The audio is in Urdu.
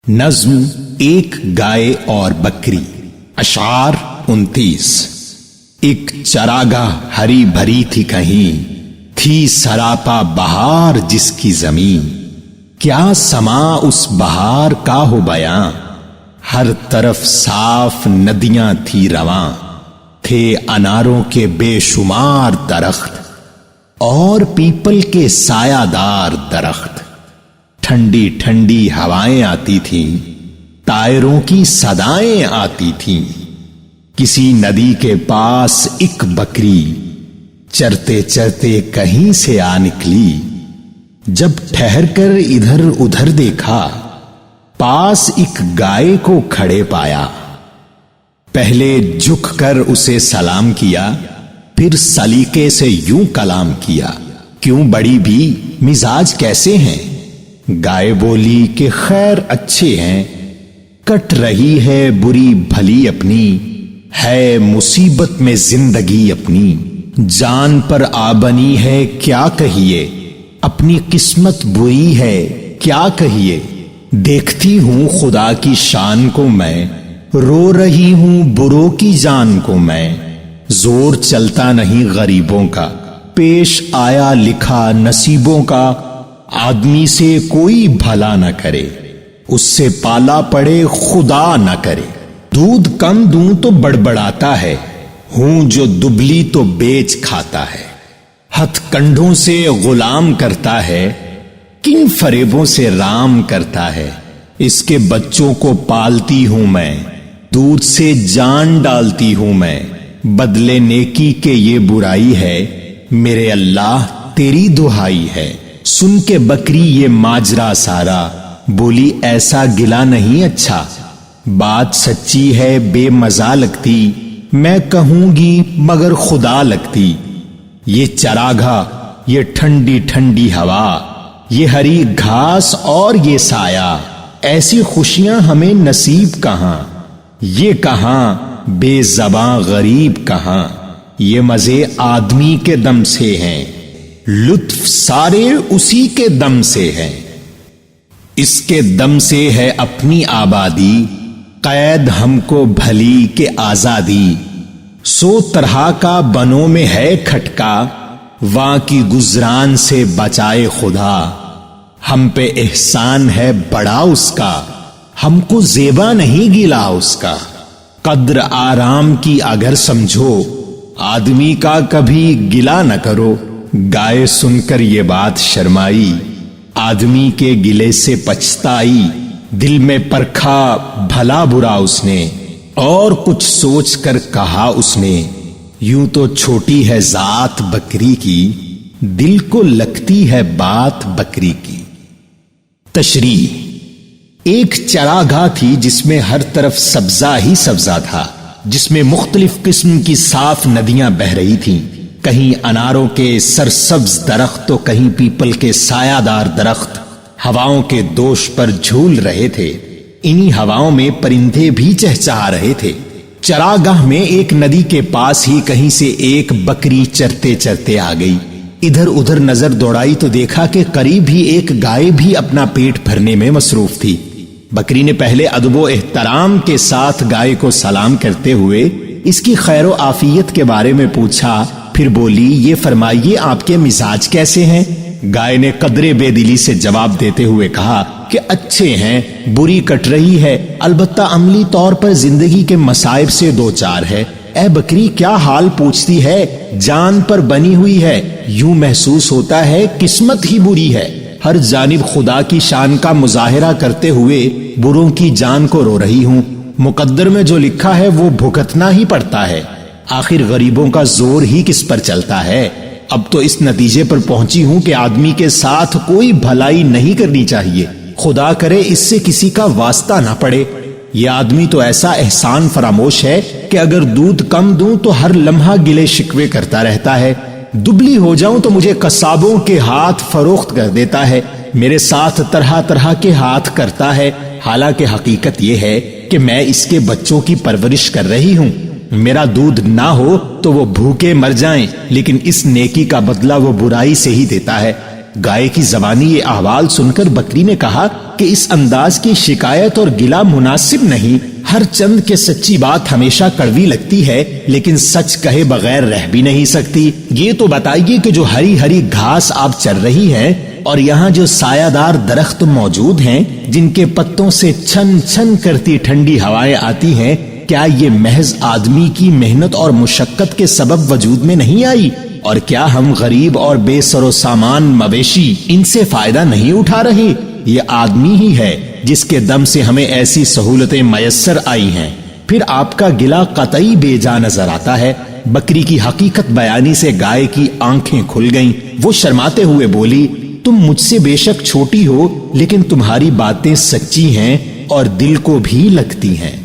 نظم ایک گائے اور بکری۔ اشعار 29۔ ایک چراگاہ ہری بھری تھی کہیں، تھی سراپا بہار جس کی زمین، کیا سما اس بہار کا ہو بیاں، ہر طرف صاف ندیاں تھی رواں، تھے اناروں کے بے شمار درخت اور پیپل کے سایہ دار درخت، ٹھنڈی ٹھنڈی ہوائیں آتی تھیں، طائروں کی صدائیں آتی تھیں۔ کسی ندی کے پاس ایک بکری چرتے چرتے کہیں سے آ نکلی، جب ٹھہر کر ادھر ادھر دیکھا، پاس ایک گائے کو کھڑے پایا۔ پہلے جھک کر اسے سلام کیا، پھر سلیقے سے یوں کلام کیا، کیوں بڑی بھی، مزاج کیسے ہیں؟ گائے بولی کہ خیر اچھے ہیں، کٹ رہی ہے بری بھلی اپنی، ہے مصیبت میں زندگی اپنی، جان پر آ بنی ہے کیا کہیے، اپنی قسمت بری ہے کیا کہیے، دیکھتی ہوں خدا کی شان کو میں، رو رہی ہوں بروں کی جان کو میں، زور چلتا نہیں غریبوں کا، پیش آیا لکھا نصیبوں کا، آدمی سے کوئی بھلا نہ کرے، اس سے پالا پڑے خدا نہ کرے، دودھ کم دوں تو بڑبڑاتا ہے، ہوں جو دبلی تو بیچ کھاتا ہے، ہتھ کنڈوں سے غلام کرتا ہے، کن فریبوں سے رام کرتا ہے، اس کے بچوں کو پالتی ہوں میں، دودھ سے جان ڈالتی ہوں میں، بدلے نیکی کے یہ برائی ہے، میرے اللہ تیری دہائی ہے۔ سن کے بکری یہ ماجرا سارا، بولی ایسا گلا نہیں اچھا، بات سچی ہے بے مزہ لگتی، میں کہوں گی مگر خدا لگتی، یہ چراگاہ، یہ ٹھنڈی ٹھنڈی ہوا، یہ ہری گھاس اور یہ سایہ، ایسی خوشیاں ہمیں نصیب کہاں، یہ کہاں بے زباں غریب کہاں، یہ مزے آدمی کے دم سے ہیں، لطف سارے اسی کے دم سے ہے، اس کے دم سے ہے اپنی آبادی، قید ہم کو بھلی کہ آزادی، سو طرح کا بنوں میں ہے کھٹکا، وہاں کی گزران سے بچائے خدا، ہم پہ احسان ہے بڑا اس کا، ہم کو زیبا نہیں گلا اس کا، قدر آرام کی اگر سمجھو، آدمی کا کبھی گلا نہ کرو۔ گائے سن کر یہ بات شرمائی، آدمی کے گلے سے پچھتائی، دل میں پرکھا بھلا برا اس نے، اور کچھ سوچ کر کہا اس نے، یوں تو چھوٹی ہے ذات بکری کی، دل کو لگتی ہے بات بکری کی۔ تشریح: ایک چراگاہ تھی جس میں ہر طرف سبزہ ہی سبزہ تھا، جس میں مختلف قسم کی صاف ندیاں بہہ رہی تھیں، کہیں اناروں کے سرسبز درخت تو کہیں پیپل کے سایہ دار درخت ہواؤں کے دوش پر جھول رہے تھے، انہی ہواؤں میں پرندے بھی چہچہا رہے تھے۔ چراگاہ میں ایک ندی کے پاس ہی کہیں سے ایک بکری چرتے چرتے آ گئی، ادھر ادھر نظر دوڑائی تو دیکھا کہ قریب ہی ایک گائے بھی اپنا پیٹ بھرنے میں مصروف تھی۔ بکری نے پہلے ادب و احترام کے ساتھ گائے کو سلام کرتے ہوئے اس کی خیر و عافیت کے بارے میں پوچھا، پھر بولی، یہ فرمائیے آپ کے مزاج کیسے ہیں؟ گائے نے قدرے بے دلی سے جواب دیتے ہوئے کہا کہ اچھے ہیں، بری کٹ رہی ہے، البتہ عملی طور پر زندگی کے مصائب سے دو چار ہے۔ اے بکری، کیا حال پوچھتی ہے؟ جان پر بنی ہوئی ہے، یوں محسوس ہوتا ہے قسمت ہی بری ہے، ہر جانب خدا کی شان کا مظاہرہ کرتے ہوئے بروں کی جان کو رو رہی ہوں، مقدر میں جو لکھا ہے وہ بھگتنا ہی پڑتا ہے، آخر غریبوں کا زور ہی کس پر چلتا ہے؟ اب تو اس نتیجے پر پہنچی ہوں کہ آدمی کے ساتھ کوئی بھلائی نہیں کرنی چاہیے، خدا کرے اس سے کسی کا واسطہ نہ پڑے۔ یہ آدمی تو ایسا احسان فراموش ہے کہ اگر دودھ کم دوں تو ہر لمحہ گلے شکوے کرتا رہتا ہے، دبلی ہو جاؤں تو مجھے قصابوں کے ہاتھ فروخت کر دیتا ہے، میرے ساتھ طرح طرح کے ہاتھ کرتا ہے، حالانکہ حقیقت یہ ہے کہ میں اس کے بچوں کی پرورش کر رہی ہوں، میرا دودھ نہ ہو تو وہ بھوکے مر جائیں، لیکن اس نیکی کا بدلہ وہ برائی سے ہی دیتا ہے۔ گائے کی زبانی یہ احوال سن کر بکری نے کہا کہ اس انداز کی شکایت اور گلہ مناسب نہیں. ہر چند کے سچی بات ہمیشہ کڑوی لگتی ہے، لیکن سچ کہے بغیر رہ بھی نہیں سکتی. یہ تو بتائیے کہ جو ہری ہری گھاس آپ چر رہی ہیں اور یہاں جو سایہ دار درخت موجود ہیں جن کے پتوں سے چھن چھن کرتی ٹھنڈی ہوائیں آتی ہیں، کیا یہ محض آدمی کی محنت اور مشقت کے سبب وجود میں نہیں آئی؟ اور کیا ہم غریب اور بے سر و سامان مویشی ان سے فائدہ نہیں اٹھا رہے؟ یہ آدمی ہی ہے جس کے دم سے ہمیں ایسی سہولتیں میسر آئی ہیں. پھر آپ کا گلہ قطعی بے جا نظر آتا ہے. بکری کی حقیقت بیانی سے گائے کی آنکھیں کھل گئیں. وہ شرماتے ہوئے بولی، تم مجھ سے بے شک چھوٹی ہو، لیکن تمہاری باتیں سچی ہیں اور دل کو بھی لگتی ہیں.